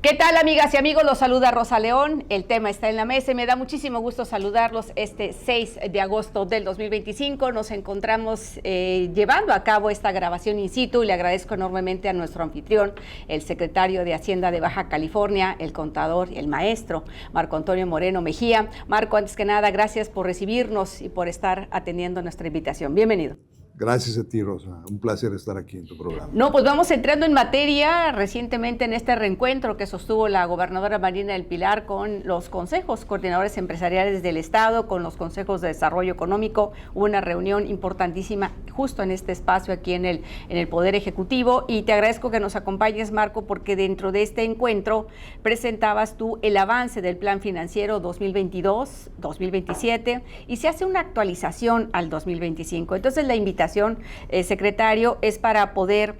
¿Qué tal, amigas y amigos? Los saluda Rosa León. El tema está en la mesa y me da muchísimo gusto saludarlos este 6 de agosto del 2025. Nos encontramos llevando a cabo esta grabación in situ y le agradezco enormemente a nuestro anfitrión, el secretario de Hacienda de Baja California, el contador y el maestro, Marco Antonio Moreno Mejía. Marco, antes que nada, gracias por recibirnos y por estar atendiendo nuestra invitación. Bienvenido. Gracias a ti, Rosa. Un placer estar aquí en tu programa. No, pues vamos entrando en materia. Recientemente en este reencuentro que sostuvo la gobernadora Marina del Pilar con los consejos coordinadores empresariales del Estado, con los consejos de desarrollo económico, hubo una reunión importantísima justo en este espacio aquí en el Poder Ejecutivo, y te agradezco que nos acompañes, Marco, porque dentro de este encuentro presentabas tú el avance del Plan Financiero 2022-2027 y se hace una actualización al 2025. Entonces la invitación, secretario, es para poder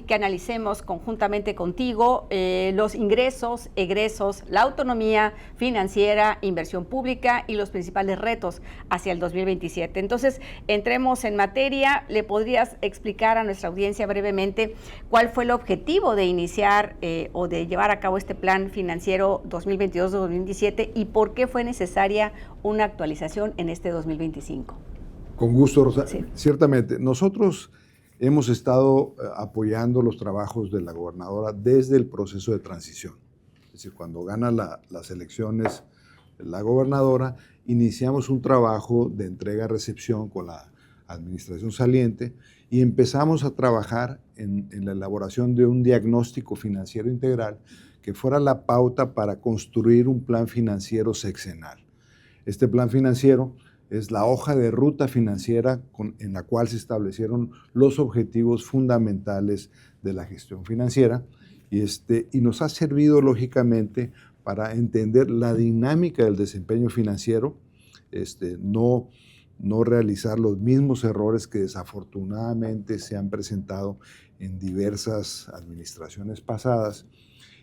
que analicemos conjuntamente contigo los ingresos, egresos, la autonomía financiera, inversión pública y los principales retos hacia el 2027. Entonces, entremos en materia. ¿Le podrías explicar a nuestra audiencia brevemente cuál fue el objetivo de iniciar o de llevar a cabo este Plan Financiero 2022-2027 y por qué fue necesaria una actualización en este 2025? Con gusto, Rosa. Sí. Ciertamente, nosotros hemos estado apoyando los trabajos de la gobernadora desde el proceso de transición. Es decir, cuando gana las elecciones la gobernadora, iniciamos un trabajo de entrega-recepción con la administración saliente y empezamos a trabajar en la elaboración de un diagnóstico financiero integral que fuera la pauta para construir un plan financiero sexenal. Este plan financiero es la hoja de ruta financiera en la cual se establecieron los objetivos fundamentales de la gestión financiera y nos ha servido lógicamente para entender la dinámica del desempeño financiero, no realizar los mismos errores que desafortunadamente se han presentado en diversas administraciones pasadas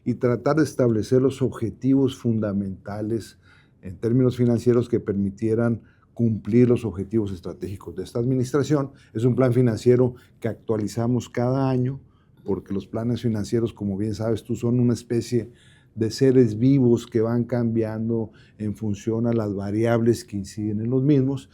y tratar de establecer los objetivos fundamentales en términos financieros que permitieran cumplir los objetivos estratégicos de esta administración. Es un plan financiero que actualizamos cada año, porque los planes financieros, como bien sabes tú, son una especie de seres vivos que van cambiando en función a las variables que inciden en los mismos.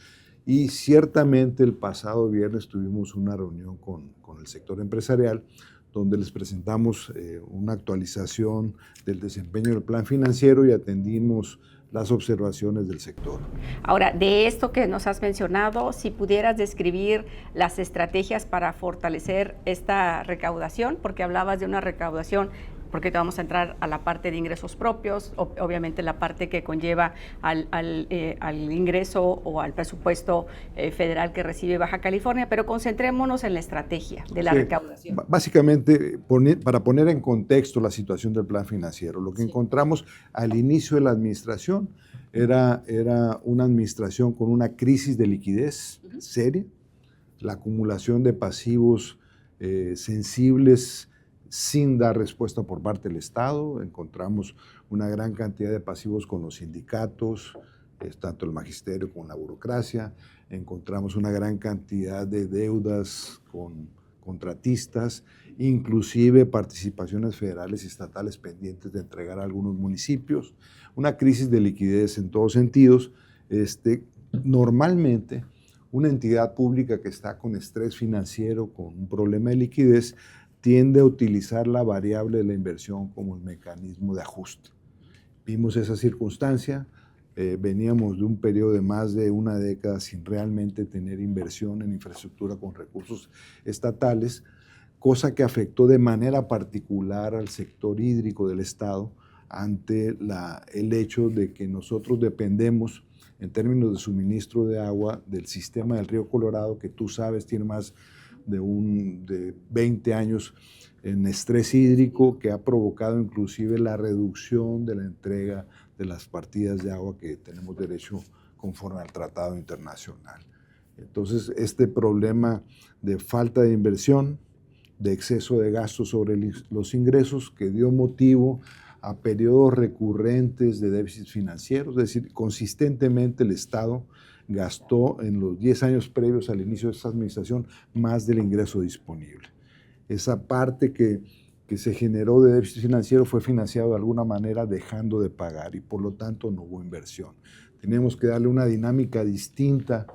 Y ciertamente el pasado viernes tuvimos una reunión con el sector empresarial, donde les presentamos una actualización del desempeño del plan financiero y atendimos las observaciones del sector. Ahora, de esto que nos has mencionado, si pudieras describir las estrategias para fortalecer esta recaudación, porque hablabas de una recaudación, porque te vamos a entrar a la parte de ingresos propios, obviamente la parte que conlleva al ingreso o al presupuesto federal que recibe Baja California, pero concentrémonos en la estrategia de la recaudación. Básicamente, para poner en contexto la situación del plan financiero, lo que encontramos al inicio de la administración era una administración con una crisis de liquidez seria, la acumulación de pasivos sensibles sin dar respuesta por parte del Estado. Encontramos una gran cantidad de pasivos con los sindicatos, tanto el magisterio como la burocracia. Encontramos una gran cantidad de deudas con contratistas, inclusive participaciones federales y estatales pendientes de entregar a algunos municipios. Una crisis de liquidez en todos sentidos. Normalmente, una entidad pública que está con estrés financiero, con un problema de liquidez, tiende a utilizar la variable de la inversión como el mecanismo de ajuste. Vimos esa circunstancia, veníamos de un periodo de más de una década sin realmente tener inversión en infraestructura con recursos estatales, cosa que afectó de manera particular al sector hídrico del Estado ante el hecho de que nosotros dependemos en términos de suministro de agua del sistema del río Colorado, que tú sabes tiene más de 20 años en estrés hídrico, que ha provocado inclusive la reducción de la entrega de las partidas de agua que tenemos derecho conforme al tratado internacional. Entonces, este problema de falta de inversión, de exceso de gastos sobre los ingresos, que dio motivo a periodos recurrentes de déficit financiero, es decir, consistentemente el Estado gastó en los 10 años previos al inicio de esta administración más del ingreso disponible. Esa parte que que se generó de déficit financiero fue financiado de alguna manera dejando de pagar y por lo tanto no hubo inversión. Teníamos que darle una dinámica distinta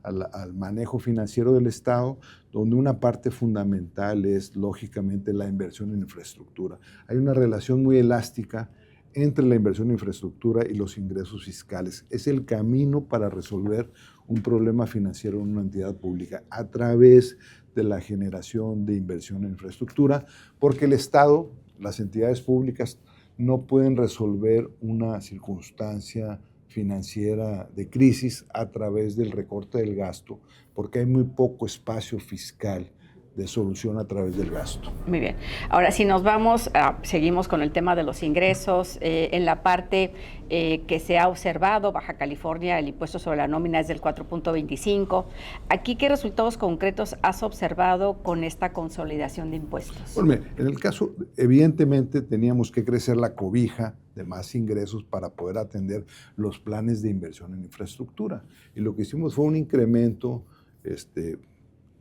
al manejo financiero del Estado, donde una parte fundamental es, lógicamente, la inversión en infraestructura. Hay una relación muy elástica entre la inversión en infraestructura y los ingresos fiscales. Es el camino para resolver un problema financiero en una entidad pública a través de la generación de inversión en infraestructura, porque el Estado, las entidades públicas, no pueden resolver una circunstancia financiera de crisis a través del recorte del gasto, porque hay muy poco espacio fiscal de solución a través del gasto. Muy bien. Ahora, si nos vamos, seguimos con el tema de los ingresos. En la parte que se ha observado, Baja California, el impuesto sobre la nómina es del 4.25. Aquí, ¿qué resultados concretos has observado con esta consolidación de impuestos? Bueno, en el caso, evidentemente, teníamos que crecer la cobija de más ingresos para poder atender los planes de inversión en infraestructura. Y lo que hicimos fue un incremento,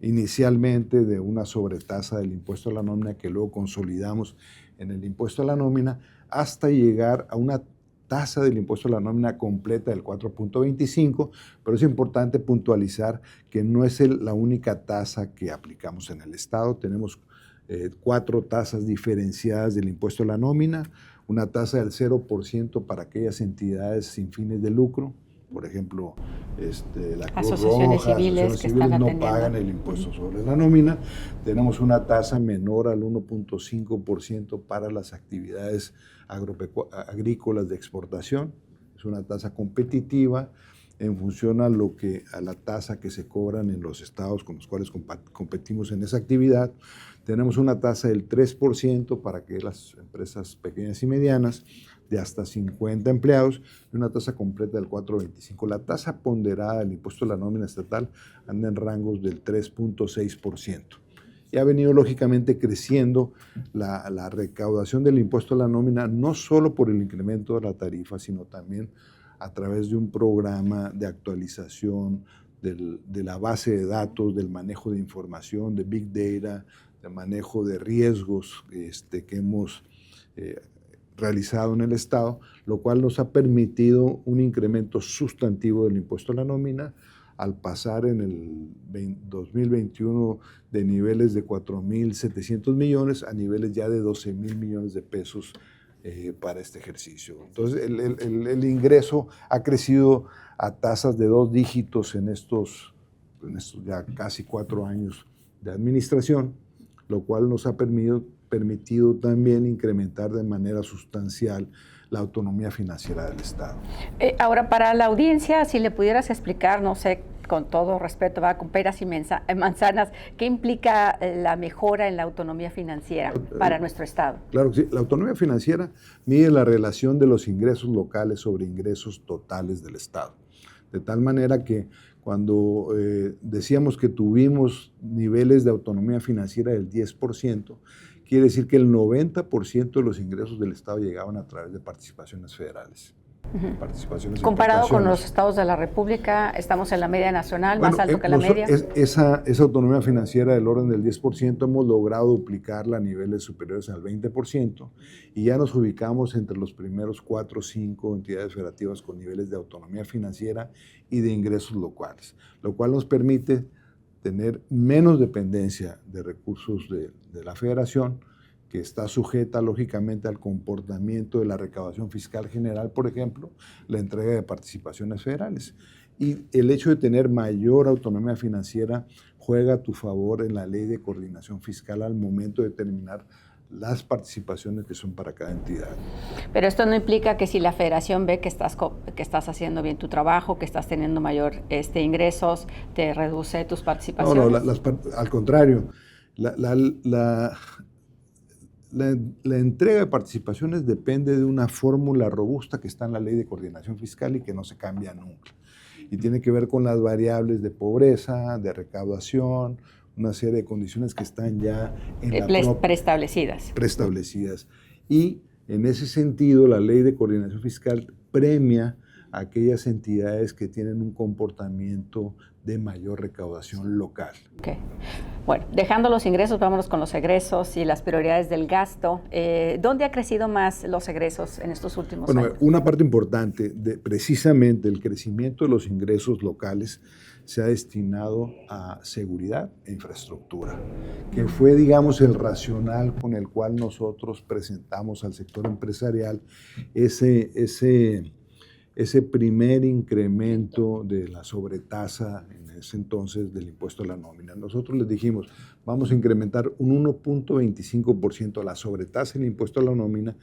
inicialmente de una sobretasa del impuesto a la nómina que luego consolidamos en el impuesto a la nómina hasta llegar a una tasa del impuesto a la nómina completa del 4.25, pero es importante puntualizar que no es la única tasa que aplicamos en el Estado. Tenemos 4 tasas diferenciadas del impuesto a la nómina, una tasa del 0% para aquellas entidades sin fines de lucro. Por ejemplo, la Cruz asociaciones Roja, civiles asociaciones que civiles están no atendiendo. pagan el impuesto sobre la nómina. Tenemos una tasa menor al 1.5% para las actividades agrícolas de exportación. Es una tasa competitiva en función a la tasa que se cobran en los estados con los cuales competimos en esa actividad. Tenemos una tasa del 3% para que las empresas pequeñas y medianas de hasta 50 empleados y una tasa completa del 4.25. La tasa ponderada del impuesto a la nómina estatal anda en rangos del 3.6%. Y ha venido lógicamente creciendo la recaudación del impuesto a la nómina, no solo por el incremento de la tarifa, sino también a través de un programa de actualización de la base de datos, del manejo de información, de Big Data, de manejo de riesgos que hemos realizado en el Estado, lo cual nos ha permitido un incremento sustantivo del impuesto a la nómina al pasar en el 2021 de niveles de 4.700 millones a niveles ya de 12.000 millones de pesos para este ejercicio. Entonces, el ingreso ha crecido a tasas de 2 dígitos en estos ya casi 4 años de administración, lo cual nos ha permitido también incrementar de manera sustancial la autonomía financiera del Estado. Ahora, para la audiencia, si le pudieras explicar, no sé, con todo respeto, va con peras y manzanas, ¿qué implica la mejora en la autonomía financiera para nuestro Estado? Claro que sí. La autonomía financiera mide la relación de los ingresos locales sobre ingresos totales del Estado. De tal manera que cuando decíamos que tuvimos niveles de autonomía financiera del 10%, quiere decir que el 90% de los ingresos del Estado llegaban a través de participaciones federales. Participaciones Comparado con los estados de la República, estamos en la media nacional, más alto que la media. Esa autonomía financiera del orden del 10% hemos logrado duplicarla a niveles superiores al 20% y ya nos ubicamos entre los primeros 4 o 5 entidades federativas con niveles de autonomía financiera y de ingresos locales, lo cual nos permite tener menos dependencia de recursos de la Federación, que está sujeta lógicamente al comportamiento de la recaudación fiscal general, por ejemplo, la entrega de participaciones federales. Y el hecho de tener mayor autonomía financiera juega a tu favor en la ley de coordinación fiscal al momento de determinar las participaciones que son para cada entidad. Pero esto no implica que si la Federación ve que estás haciendo bien tu trabajo, que estás teniendo mayor ingresos, te reduce tus participaciones. No, al contrario. La entrega de participaciones depende de una fórmula robusta que está en la Ley de Coordinación Fiscal y que no se cambia nunca. Y tiene que ver con las variables de pobreza, de recaudación, una serie de condiciones que están ya preestablecidas. Y en ese sentido, la Ley de Coordinación Fiscal premia a aquellas entidades que tienen un comportamiento de mayor recaudación local. Okay. Bueno, dejando los ingresos, vámonos con los egresos y las prioridades del gasto. ¿Dónde ha crecido más los egresos en estos últimos años? Una parte importante, precisamente el crecimiento de los ingresos locales se ha destinado a seguridad e infraestructura, que fue, digamos, el racional con el cual nosotros presentamos al sector empresarial ese primer incremento de la sobretasa en ese entonces del impuesto a la nómina. Nosotros les dijimos, vamos a incrementar un 1.25% la sobretasa del impuesto a la nómina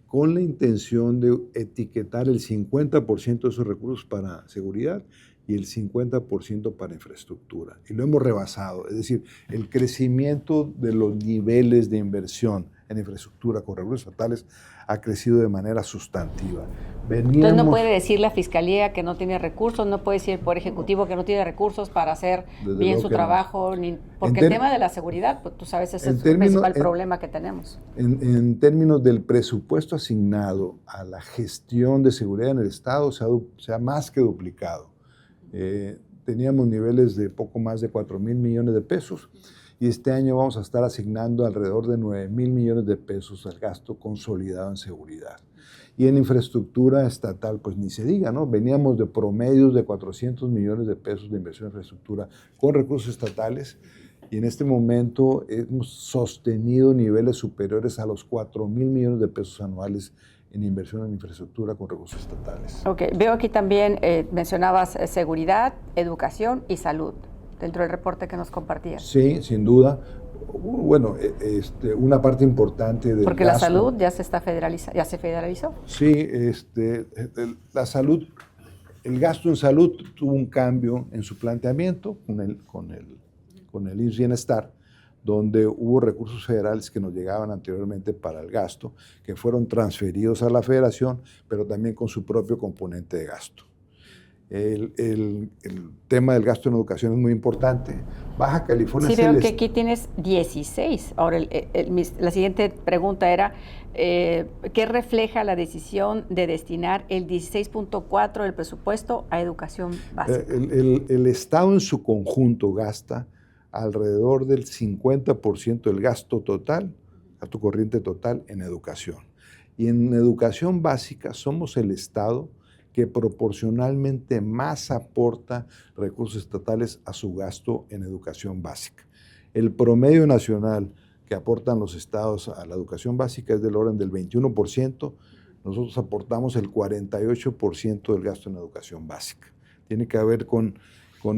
con la intención de etiquetar el 50% de esos recursos para seguridad y el 50% para infraestructura. Y lo hemos rebasado, es decir, el crecimiento de los niveles de inversión en infraestructura con recursos estatales ha crecido de manera sustantiva. Entonces no puede decir la Fiscalía que no tiene recursos, no puede decir el Poder Ejecutivo que no tiene recursos para hacer bien su trabajo, porque el tema de la seguridad, pues tú sabes, ese es el principal problema que tenemos. En términos del presupuesto asignado a la gestión de seguridad en el Estado, se ha más que duplicado. Teníamos niveles de poco más de 4,000 millones de pesos y este año vamos a estar asignando alrededor de 9,000 millones de pesos al gasto consolidado en seguridad. Y en infraestructura estatal, pues ni se diga, ¿no? Veníamos de promedios de 400 millones de pesos de inversión en infraestructura con recursos estatales y en este momento hemos sostenido niveles superiores a los 4,000 millones de pesos anuales en inversión en infraestructura con recursos estatales. Ok, veo aquí también, mencionabas seguridad, educación y salud, dentro del reporte que nos compartías. Sí, sin duda. Bueno, una parte importante del porque gasto, la salud ya se está ya se federalizó. Sí, la salud, el gasto en salud tuvo un cambio en su planteamiento con el IMSS Bienestar, donde hubo recursos federales que nos llegaban anteriormente para el gasto, que fueron transferidos a la federación, pero también con su propio componente de gasto. El tema del gasto en educación es muy importante. Baja California... Sí, veo que aquí tienes 16. Ahora, la siguiente pregunta era, ¿qué refleja la decisión de destinar el 16.4 del presupuesto a educación básica? El Estado en su conjunto gasta alrededor del 50% del gasto corriente total en educación. Y en educación básica somos el Estado que proporcionalmente más aporta recursos estatales a su gasto en educación básica. El promedio nacional que aportan los estados a la educación básica es del orden del 21%, nosotros aportamos el 48% del gasto en educación básica. Tiene que ver con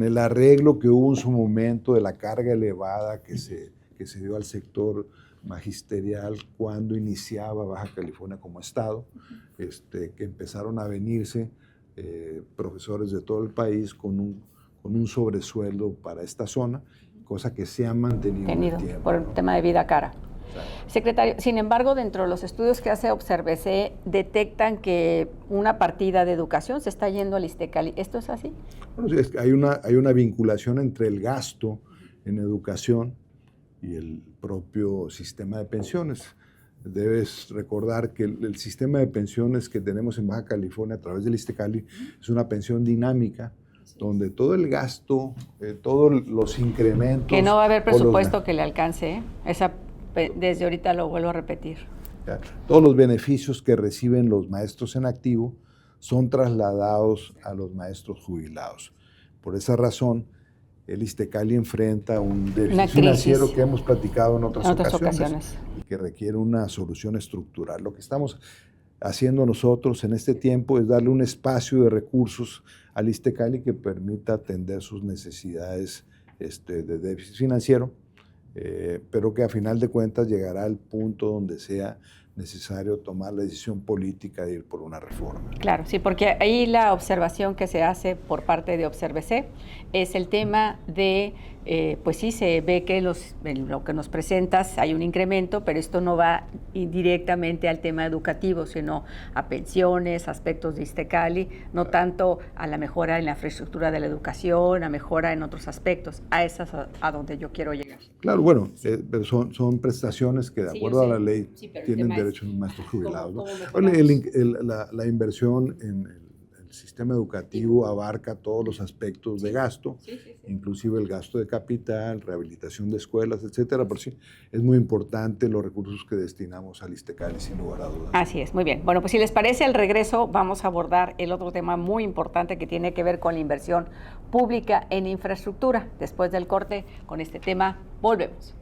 el arreglo que hubo en su momento de la carga elevada que se dio al sector magisterial cuando iniciaba Baja California como estado, que empezaron a venirse profesores de todo el país con un sobresueldo para esta zona, cosa que se ha mantenido en el tiempo, por el tema de vida cara. Secretario, sin embargo, dentro de los estudios que hace ObserveC, detectan que una partida de educación se está yendo al ISTECALI. ¿Esto es así? Bueno, es que hay una vinculación entre el gasto en educación y el propio sistema de pensiones. Debes recordar que el sistema de pensiones que tenemos en Baja California a través del ISTECALI es una pensión dinámica, donde todo el gasto, todos los incrementos... Que no va a haber presupuesto que le alcance, desde ahorita lo vuelvo a repetir. Todos los beneficios que reciben los maestros en activo son trasladados a los maestros jubilados. Por esa razón, el ISTECALI enfrenta un déficit financiero que hemos platicado en otras ocasiones y que requiere una solución estructural. Lo que estamos haciendo nosotros en este tiempo es darle un espacio de recursos al ISTECALI que permita atender sus necesidades de déficit financiero, pero que a final de cuentas llegará al punto donde sea necesario tomar la decisión política de ir por una reforma. Claro, sí, porque ahí la observación que se hace por parte de ObserveC es el tema de, pues sí, se ve que en lo que nos presentas hay un incremento, pero esto no va directamente al tema educativo, sino a pensiones, aspectos de ISTECALI, no tanto a la mejora en la infraestructura de la educación, a mejora en otros aspectos, a donde yo quiero llegar. Claro, bueno, pero son prestaciones que de acuerdo a la ley tienen derecho a un maestro jubilado, ¿no? La inversión en el sistema educativo abarca todos los aspectos de gasto, inclusive el gasto de capital, rehabilitación de escuelas, etcétera. Pero sí, es muy importante los recursos que destinamos al ISTECALI, sin lugar a dudas. Así es, muy bien. Bueno, pues si les parece, al regreso vamos a abordar el otro tema muy importante que tiene que ver con la inversión pública en infraestructura. Después del corte, con este tema, volvemos.